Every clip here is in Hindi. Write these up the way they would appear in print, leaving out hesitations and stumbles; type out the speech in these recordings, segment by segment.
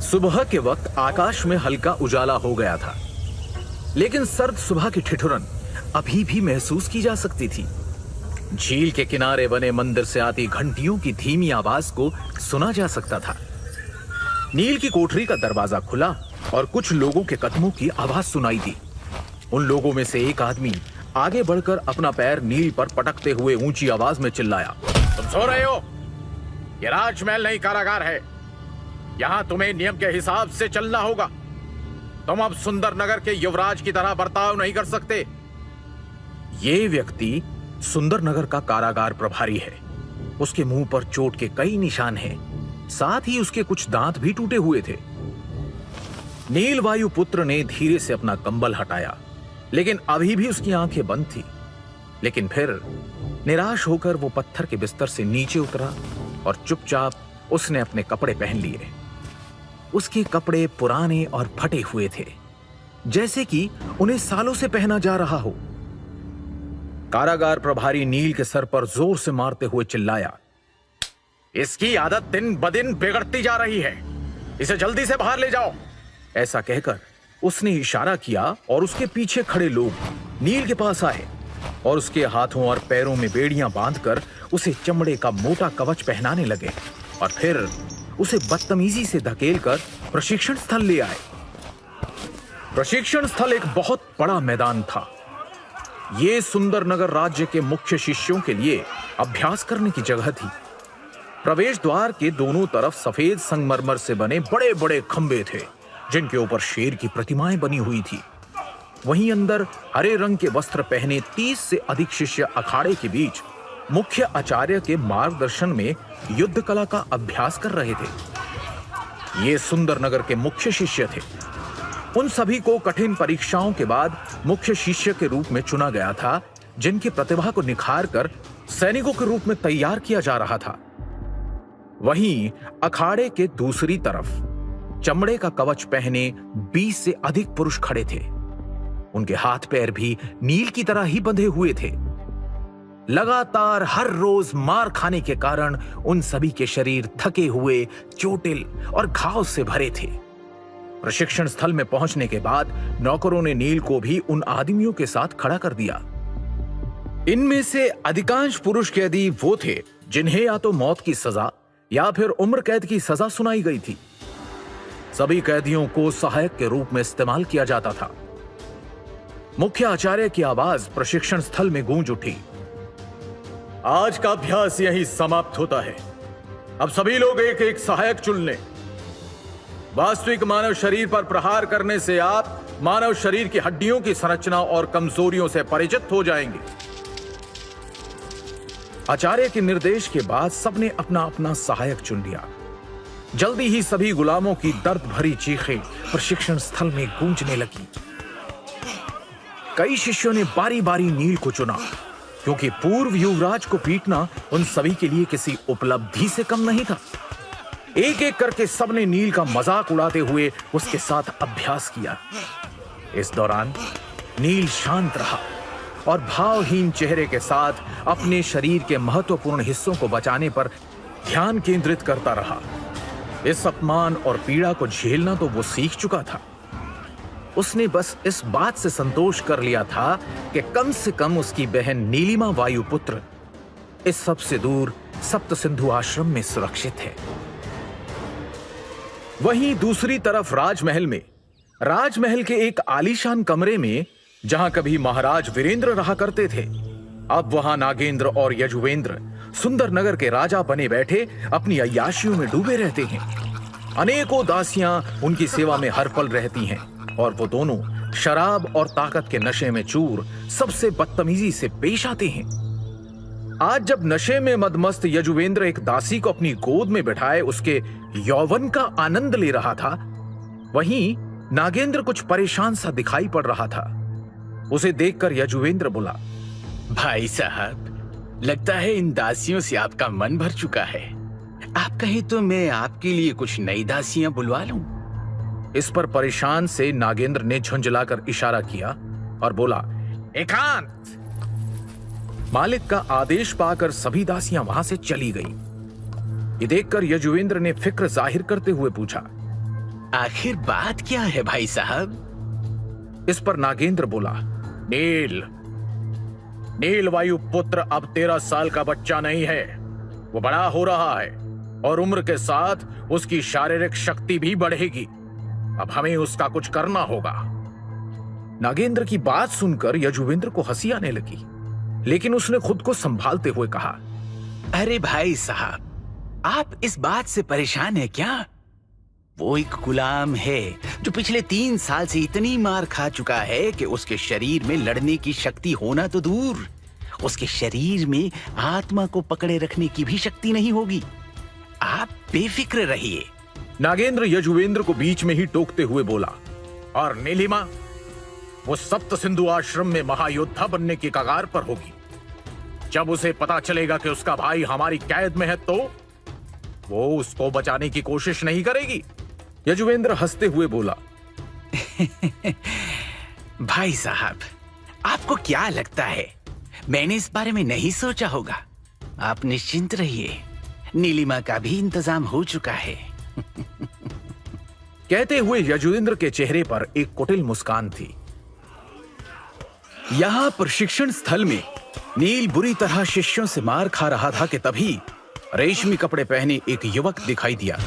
सुबह के वक्त आकाश में हल्का उजाला हो गया था, लेकिन सर्द सुबह की ठिठुरन अभी भी महसूस की जा सकती थी। झील के किनारे बने मंदिर से आती घंटियों की धीमी आवाज को सुना जा सकता था। नील की कोठरी का दरवाजा खुला और कुछ लोगों के कदमों की आवाज सुनाई दी। उन लोगों में से एक आदमी आगे बढ़कर अपना पैर नील पर पटकते हुए ऊंची आवाज में चिल्लाया, तुम सो रहे हो? ये राजमहल नहीं कारागार है। यहां तुम्हें नियम के हिसाब से चलना होगा। तुम अब सुंदर नगर के युवराज की तरह बर्ताव नहीं कर सकते। ये व्यक्ति सुंदर नगर का कारागार प्रभारी है। उसके मुंह पर चोट के कई निशान हैं, साथ ही उसके कुछ दांत भी टूटे हुए थे। नील वायुपुत्र ने धीरे से अपना कंबल हटाया, लेकिन अभी भी उसकी आंखें बंद थी। लेकिन फिर निराश होकर वो पत्थर के बिस्तर से नीचे उतरा और चुपचाप उसने अपने कपड़े पहन लिए। उसके कपड़े पुराने और फटे हुए थे, जैसे कि उन्हें सालों से पहना जा रहा हो। कारागार प्रभारी नील के सर पर जोर से मारते हुए चिल्लाया, इसकी आदत दिन ब दिन बिगड़ती जा रही है। इसे जल्दी से बाहर ले जाओ। ऐसा कहकर उसने इशारा किया और उसके पीछे खड़े लोग नील के पास आए और उसके हाथों और पैरों में बेड़ियां बांधकर उसे चमड़े का मोटा कवच पहनाने लगे और फिर उसे बदतमीजी से धकेलकर प्रशिक्षण स्थल ले आए। प्रशिक्षण स्थल एक बहुत बड़ा मैदान था। यह सुंदर नगर राज्य के मुख्य शिष्यों के लिए अभ्यास करने की जगह थी। प्रवेश द्वार के दोनों तरफ सफेद संगमरमर से बने बड़े बड़े खंबे थे, जिनके ऊपर शेर की प्रतिमाएं बनी हुई थी। वहीं अंदर हरे रंग के वस्त्र पहने 30 से अधिक शिष्य अखाड़े के बीच मुख्य आचार्य के मार्गदर्शन में युद्ध कला का अभ्यास कर रहे थे। ये सुंदर नगर के मुख्य शिष्य थे। उन सभी को कठिन परीक्षाओं के बाद मुख्य शिष्य के रूप में चुना गया था, जिनकी प्रतिभा को निखार कर सैनिकों के रूप में तैयार किया जा रहा था। वहीं अखाड़े के दूसरी तरफ चमड़े का कवच पहने 20 से अधिक पुरुष खड़े थे। उनके हाथ पैर भी नील की तरह ही बंधे हुए थे। लगातार हर रोज मार खाने के कारण उन सभी के शरीर थके हुए, चोटिल और घाव से भरे थे। प्रशिक्षण स्थल में पहुंचने के बाद नौकरों ने नील को भी उन आदमियों के साथ खड़ा कर दिया। इनमें से अधिकांश पुरुष कैदी वो थे जिन्हें या तो मौत की सजा या फिर उम्र कैद की सजा सुनाई गई थी। सभी कैदियों को सहायक के रूप में इस्तेमाल किया जाता था। मुख्य आचार्य की आवाज प्रशिक्षण स्थल में गूंज उठी, आज का अभ्यास यहीं समाप्त होता है। अब सभी लोग एक एक सहायक चुन लें। वास्तविक मानव शरीर पर प्रहार करने से आप मानव शरीर की हड्डियों की संरचना और कमजोरियों से परिचित हो जाएंगे। आचार्य के निर्देश के बाद सबने अपना अपना सहायक चुन लिया। जल्दी ही सभी गुलामों की दर्द भरी चीखें प्रशिक्षण स्थल में गूंजने लगी। कई शिष्यों ने बारी बारी नील को चुना, क्योंकि पूर्व युवराज को पीटना उन सभी के लिए किसी उपलब्धि से कम नहीं था। एक एक करके सबने नील का मजाक उड़ाते हुए उसके साथ अभ्यास किया। इस दौरान नील शांत रहा और भावहीन चेहरे के साथ अपने शरीर के महत्वपूर्ण हिस्सों को बचाने पर ध्यान केंद्रित करता रहा। इस अपमान और पीड़ा को झेलना तो वो सीख चुका था। उसने बस इस बात से संतोष कर लिया था कि कम से कम उसकी बहन नीलिमा वायुपुत्र इस सब से दूर सप्त सिंधु आश्रम में सुरक्षित है। वहीं दूसरी तरफ राजमहल के एक आलीशान कमरे में, जहां कभी महाराज वीरेंद्र रहा करते थे, अब वहां नागेंद्र और यजुवेंद्र सुंदर नगर के राजा बने बैठे अपनी अय्याशियों में डूबे रहते हैं। अनेकों दासियां उनकी सेवा में हर पल रहती हैं और वो दोनों शराब और ताकत के नशे में चूर सबसे बदतमीजी से पेश आते हैं। आज जब नशे में मदमस्त यजुवेंद्र एक दासी को अपनी गोद में बिठाए उसके यौवन का आनंद ले रहा था, वहीं नागेंद्र कुछ परेशान सा दिखाई पड़ रहा था। उसे देखकर यजुवेंद्र बोला, भाई साहब, लगता है इन दासियों से आपका मन भर चुका है। आप कहें तो मैं आपके लिए कुछ नई दासियां बुलवा लूं। इस पर परेशान से नागेंद्र ने झुंझलाकर इशारा किया और बोला, एकांत। मालिक का आदेश पाकर सभी दासियां वहां से चली गईं। ये देखकर यजुवेंद्र ने फिक्र जाहिर करते हुए पूछा, आखिर बात क्या है भाई साहब? इस पर नागेंद्र बोला, नील, नील वायु पुत्र अब 13 साल का बच्चा नहीं है। वो बड़ा हो रहा है और उम्र के साथ उसकी शारीरिक शक्ति भी बढ़ेगी। अब हमें उसका कुछ करना होगा। नागेंद्र की बात सुनकर यजुवेंद्र को हंसी आने लगी, लेकिन उसने खुद को संभालते हुए कहा, अरे भाई साहब, आप इस बात से परेशान हैं क्या? वो एक गुलाम है जो पिछले 3 साल से इतनी मार खा चुका है कि उसके शरीर में लड़ने की शक्ति होना तो दूर, उसके शरीर में आत्मा को पकड़े रखने की भी शक्ति नहीं होगी। आप बेफिक्र रहिए। नागेंद्र यजुवेंद्र को बीच में ही टोकते हुए बोला, और नीलिमा, वो सप्त सिंधु आश्रम में महायोद्धा बनने की कगार पर होगी। जब उसे पता चलेगा कि उसका भाई हमारी कैद में है तो वो उसको बचाने की कोशिश नहीं करेगी। यजुवेंद्र हंसते हुए बोला, भाई साहब, आपको क्या लगता है मैंने इस बारे में नहीं सोचा होगा? आप निश्चिंत रहिए, नीलिमा का भी इंतजाम हो चुका है। कहते हुए यजुवेंद्र के चेहरे पर एक कुटिल मुस्कान थी। यहां प्रशिक्षण स्थल में नील बुरी तरह शिष्यों से मार खा रहा था कि तभी रेशमी कपड़े पहने एक युवक दिखाई दिया,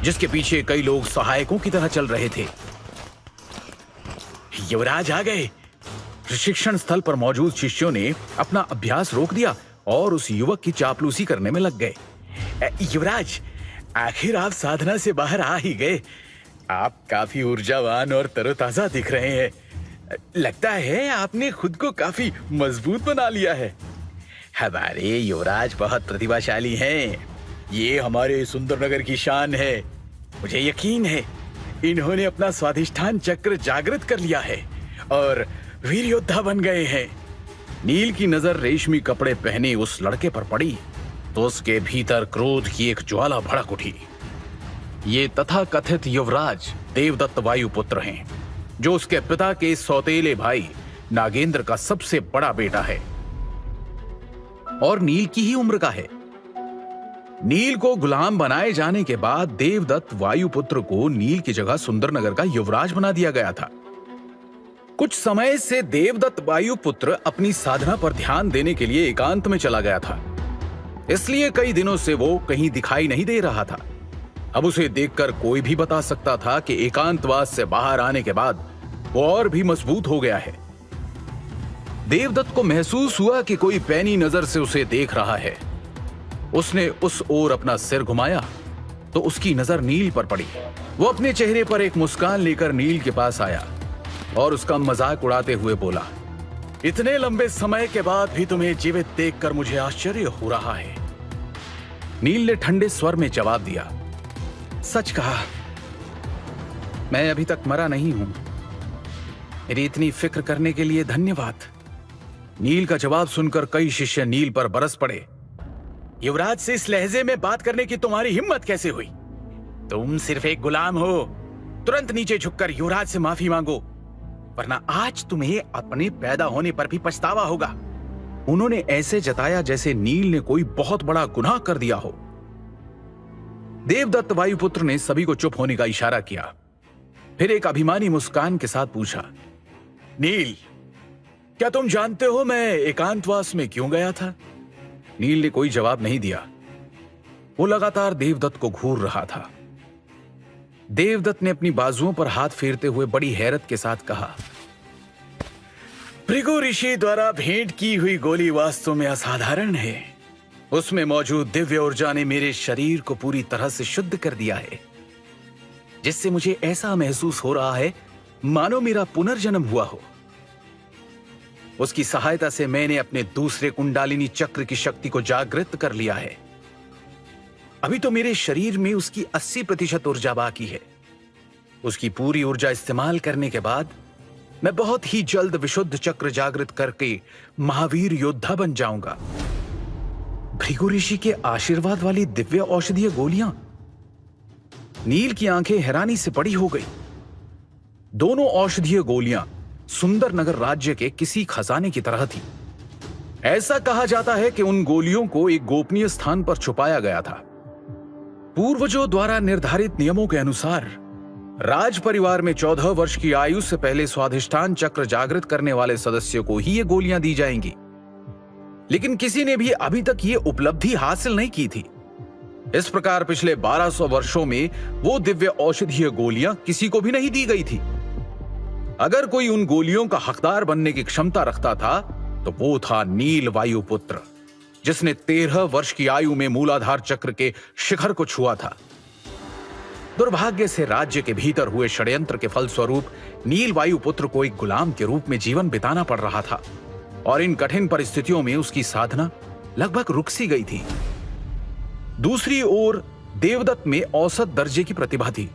जिसके पीछे कई लोग सहायकों की तरह चल रहे थे। युवराज आ गए। प्रशिक्षण स्थल पर मौजूद शिष्यों ने अपना अभ्यास रोक दिया और उस युवक की चापलूसी करने में लग गए। युवराज, आखिर आप साधना से बाहर आ ही गए। आप काफी ऊर्जावान और तरोताजा दिख रहे हैं। लगता है आपने खुद को काफी मजबूत बना लिया है। हमारे युवराज बहुत प्रतिभाशाली हैं। ये हमारे सुंदरनगर की शान है। मुझे यकीन है इन्होंने अपना स्वाधिष्ठान चक्र जागृत कर लिया है और वीर योद्धा बन गए हैं। नील की नजर रेशमी कपड़े पहने उस लड़के पर पड़ी तो उसके भीतर क्रोध की एक ज्वाला भड़क उठी। ये तथाकथित युवराज देवदत्त वायुपुत्र हैं, जो उसके पिता के सौतेले भाई नागेंद्र का सबसे बड़ा बेटा है और नील की ही उम्र का है। नील को गुलाम बनाए जाने के बाद देवदत्त वायुपुत्र को नील की जगह सुंदरनगर का युवराज बना दिया गया था। कुछ समय से देवदत्त वायुपुत्र अपनी साधना पर ध्यान देने के लिए एकांत में चला गया था, इसलिए कई दिनों से वो कहीं दिखाई नहीं दे रहा था। अब उसे देखकर कोई भी बता सकता था कि एकांतवास से बाहर आने के बाद वो और भी मजबूत हो गया है। देवदत्त को महसूस हुआ कि कोई पैनी नजर से उसे देख रहा है। उसने उस ओर अपना सिर घुमाया तो उसकी नजर नील पर पड़ी। वो अपने चेहरे पर एक मुस्कान लेकर नील के पास आया और उसका मजाक उड़ाते हुए बोला, इतने लंबे समय के बाद भी तुम्हें जीवित देखकर मुझे आश्चर्य हो रहा है। नील ने ठंडे स्वर में जवाब दिया, सच कहा, मैं अभी तक मरा नहीं हूं। मेरी इतनी फिक्र करने के लिए धन्यवाद। नील का जवाब सुनकर कई शिष्य नील पर बरस पड़े। युवराज से इस लहजे में बात करने की तुम्हारी हिम्मत कैसे हुई? तुम सिर्फ एक गुलाम हो। तुरंत नीचे झुककर युवराज से माफी मांगो, वरना आज तुम्हें अपने पैदा होने पर भी पछतावा होगा। उन्होंने ऐसे जताया जैसे नील ने कोई बहुत बड़ा गुनाह कर दिया हो। देवदत्त वायुपुत्र ने सभी को चुप होने का इशारा किया, फिर एक अभिमानी मुस्कान के साथ पूछा, नील, क्या तुम जानते हो मैं एकांतवास में क्यों गया था? नील ने कोई जवाब नहीं दिया। वो लगातार देवदत्त को घूर रहा था। देवदत्त ने अपनी बाजुओं पर हाथ फेरते हुए बड़ी हैरत के साथ कहा, भृगु ऋषि द्वारा भेंट की हुई गोली वास्तव में असाधारण है। उसमें मौजूद दिव्य ऊर्जा ने मेरे शरीर को पूरी तरह से शुद्ध कर दिया है, जिससे मुझे ऐसा महसूस हो रहा है मानो मेरा पुनर्जन्म हुआ हो। उसकी सहायता से मैंने अपने दूसरे कुंडालिनी चक्र की शक्ति को जागृत कर लिया है। अभी तो मेरे शरीर में उसकी 80% ऊर्जा बाकी है। उसकी पूरी ऊर्जा इस्तेमाल करने के बाद मैं बहुत ही जल्द विशुद्ध चक्र जागृत करके महावीर योद्धा बन जाऊंगा। भृगु ऋषि के आशीर्वाद वाली दिव्य औषधीय गोलियां। नील की आंखें हैरानी से बड़ी हो गई। दोनों औषधीय गोलियां सुंदरनगर राज्य के किसी खजाने की तरह थी। ऐसा कहा जाता है कि उन गोलियों को एक गोपनीय स्थान पर छुपाया गया था। पूर्वजों द्वारा निर्धारित नियमों के अनुसार राज परिवार में 14 वर्ष की आयु से पहले स्वाधिष्ठान चक्र जागृत करने वाले सदस्यों को ही ये गोलियां दी जाएंगी। लेकिन किसी ने भी अभी तक ये उपलब्धि हासिल नहीं की थी। इस प्रकार पिछले 1200 वर्षों में वो दिव्य औषधीय गोलियां किसी को भी नहीं दी गई थी। अगर कोई उन गोलियों का हकदार बनने की क्षमता रखता था तो वो था नील वायुपुत्र, जिसने 13 वर्ष की आयु में मूलाधार चक्र के शिखर को छुआ था। दुर्भाग्य से राज्य के भीतर हुए षड्यंत्र के फलस्वरूप नील वायुपुत्र को एक गुलाम के रूप में जीवन बिताना पड़ रहा था और इन कठिन परिस्थितियों में उसकी साधना लगभग रुक सी गई थी। दूसरी ओर देवदत्त में औसत दर्जे की प्रतिभा थी।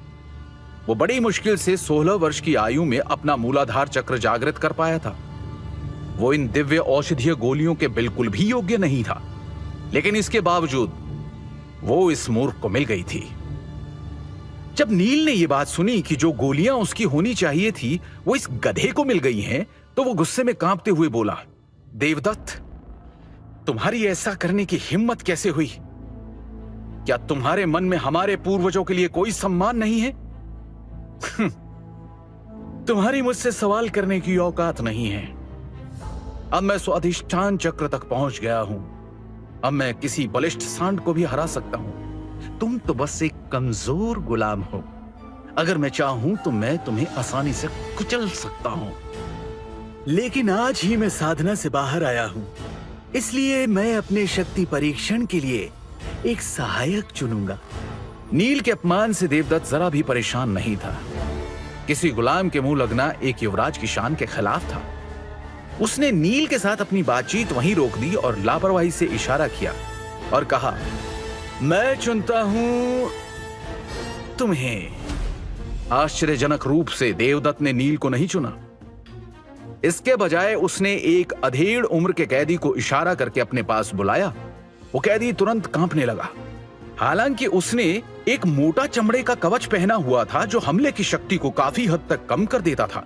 वो बड़ी मुश्किल से 16 वर्ष की आयु में अपना मूलाधार चक्र जागृत कर पाया था। वो इन दिव्य औषधीय गोलियों के बिल्कुल भी योग्य नहीं था, लेकिन इसके बावजूद वो इस मूर्ख को मिल गई थी। जब नील ने यह बात सुनी कि जो गोलियां उसकी होनी चाहिए थी वो इस गधे को मिल गई हैं, तो वो गुस्से में कांपते हुए बोला, देवदत्त, तुम्हारी ऐसा करने की हिम्मत कैसे हुई? क्या तुम्हारे मन में हमारे पूर्वजों के लिए कोई सम्मान नहीं है? तुम्हारी मुझसे सवाल करने की औकात नहीं है। अब मैं स्वाधिष्ठान चक्र तक पहुंच गया हूं। अब मैं किसी बलिष्ठ सांड को भी हरा सकता हूं। तुम तो बस एक कमजोर गुलाम हो। अगर मैं चाहूं तो मैं तुम्हें आसानी से कुचल सकता हूं। लेकिन आज ही मैं साधना से बाहर आया हूं, इसलिए मैं अपने शक्ति परीक्षण के लिए एक सहायक चुनूंगा। नील के अपमान से देवदत्त जरा भी परेशान नहीं था। किसी गुलाम के मुंह लगना एक युवराज की शान के खिलाफ था। उसने नील के साथ अपनी बातचीत वहीं रोक दी और लापरवाही से इशारा किया और कहा, मैं चुनता हूं तुम्हें। आश्चर्यजनक रूप से देवदत्त ने नील को नहीं चुना। इसके बजाय उसने एक अधेड़ उम्र के कैदी को इशारा करके अपने पास बुलाया। वो कैदी तुरंत कांपने लगा। हालांकि उसने एक मोटा चमड़े का कवच पहना हुआ था जो हमले की शक्ति को काफी हद तक कम कर देता था,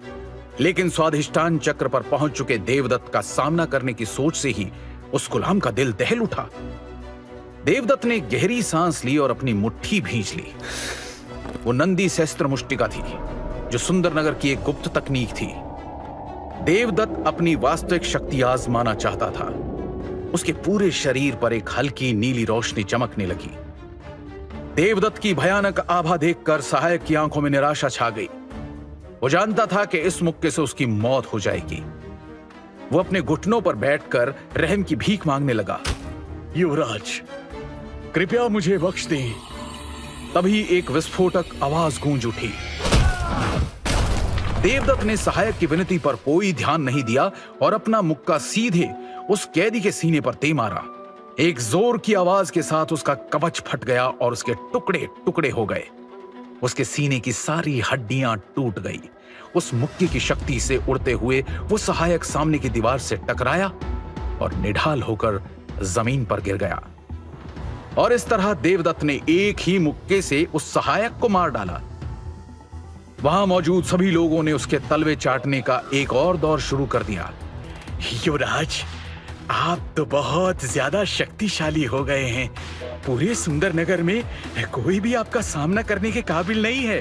लेकिन स्वाधिष्ठान चक्र पर पहुंच चुके देवदत्त का सामना करने की सोच से ही उस गुलाम का दिल दहल उठा। देवदत्त ने गहरी सांस ली और अपनी मुट्ठी भींच ली। वो नंदी शस्त्र मुष्टिका थी, जो सुंदरनगर की एक गुप्त तकनीक थी। देवदत्त अपनी वास्तविक शक्ति आजमाना चाहता था। उसके पूरे शरीर पर एक हल्की नीली रोशनी चमकने लगी। देवदत्त की भयानक आभा देखकर सहायक की आंखों में निराशा छा गई। वो जानता था कि इस मुक्के से उसकी मौत हो जाएगी। वो अपने घुटनों पर बैठकर रहम की भीख मांगने लगा। युवराज, कृपया मुझे बख्श दें। तभी एक विस्फोटक आवाज गूंज उठी। देवदत्त ने सहायक की विनती पर कोई ध्यान नहीं दिया और अपना मुक्का सीधे उस कैदी के सीने पर दे मारा। एक जोर की आवाज के साथ उसका कवच फट गया और उसके टुकड़े टुकड़े हो गए। उसके सीने की सारी हड्डियां टूट गई। उस मुक्के की शक्ति से उड़ते हुए वो सहायक सामने की दीवार से टकराया और निढाल होकर जमीन पर गिर गया। और इस तरह देवदत्त ने एक ही मुक्के से उस सहायक को मार डाला। वहां मौजूद सभी लोगों ने उसके तलवे चाटने का एक और दौर शुरू कर दिया। युवराज, आप तो बहुत ज्यादा शक्तिशाली हो गए हैं। पूरे सुंदरनगर में कोई भी आपका सामना करने के काबिल नहीं है।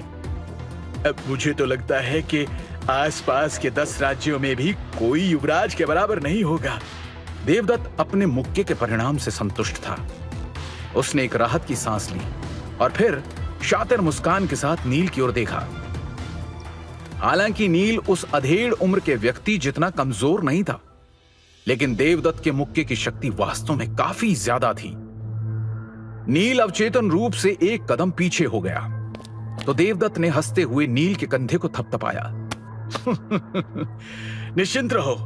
अब मुझे तो लगता है कि आसपास के 10 राज्यों में भी कोई युवराज के बराबर नहीं होगा। देवदत्त अपने मुक्के के परिणाम से संतुष्ट था। उसने एक राहत की सांस ली और फिर शातिर मुस्कान के साथ नील की ओर देखा। हालांकि नील उस अधेड़ उम्र के व्यक्ति जितना कमजोर नहीं था, लेकिन देवदत्त के मुक्के की शक्ति वास्तव में काफी ज्यादा थी। नील अवचेतन रूप से एक कदम पीछे हो गया तो देवदत्त ने हंसते हुए नील के कंधे को थपथपाया। निश्चिंत रहो,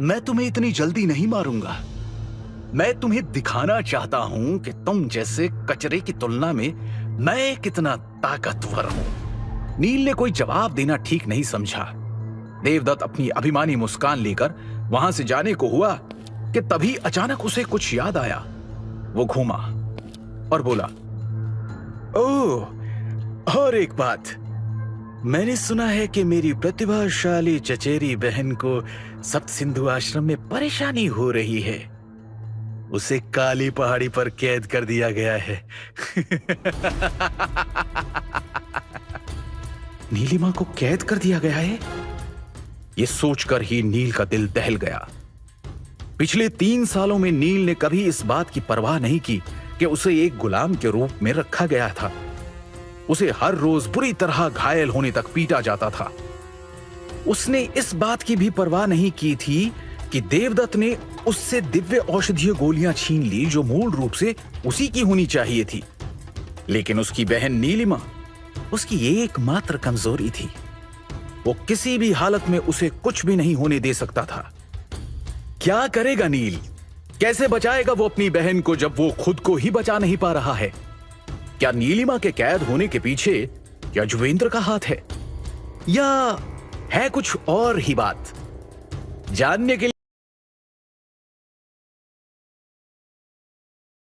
मैं तुम्हें इतनी जल्दी नहीं मारूंगा। मैं तुम्हें दिखाना चाहता हूं कि तुम जैसे कचरे की तुलना में मैं कितना ताकतवर हूं। नील ने कोई जवाब देना ठीक नहीं समझा। देवदत्त अपनी अभिमानी मुस्कान लेकर वहां से जाने को हुआ कि तभी अचानक उसे कुछ याद आया। वो घूमा और बोला, ओह, और एक बात, मैंने सुना है कि मेरी प्रतिभाशाली चचेरी बहन को सप्त सिंधु आश्रम में परेशानी हो रही है। उसे काली पहाड़ी पर कैद कर दिया गया है। नीलिमा को कैद कर दिया गया है। यह सोचकर ही नील का दिल दहल गया। पिछले 3 सालों में नील ने कभी इस बात की परवाह नहीं की कि उसे एक गुलाम के रूप में रखा गया था। उसे हर रोज बुरी तरह घायल होने तक पीटा जाता था। उसने इस बात की भी परवाह नहीं की थी कि देवदत्त ने उससे दिव्य औषधीय गोलियां छीन ली जो मूल रूप से उसी की होनी चाहिए थी। लेकिन उसकी बहन नीलिमा उसकी एकमात्र कमजोरी थी। वो किसी भी हालत में उसे कुछ भी नहीं होने दे सकता था। क्या करेगा नील? कैसे बचाएगा वो अपनी बहन को जब वो खुद को ही बचा नहीं पा रहा है? क्या नीलिमा के कैद होने के पीछे क्या जुवेंद्र का हाथ है, या है कुछ और ही बात? जानने के लिए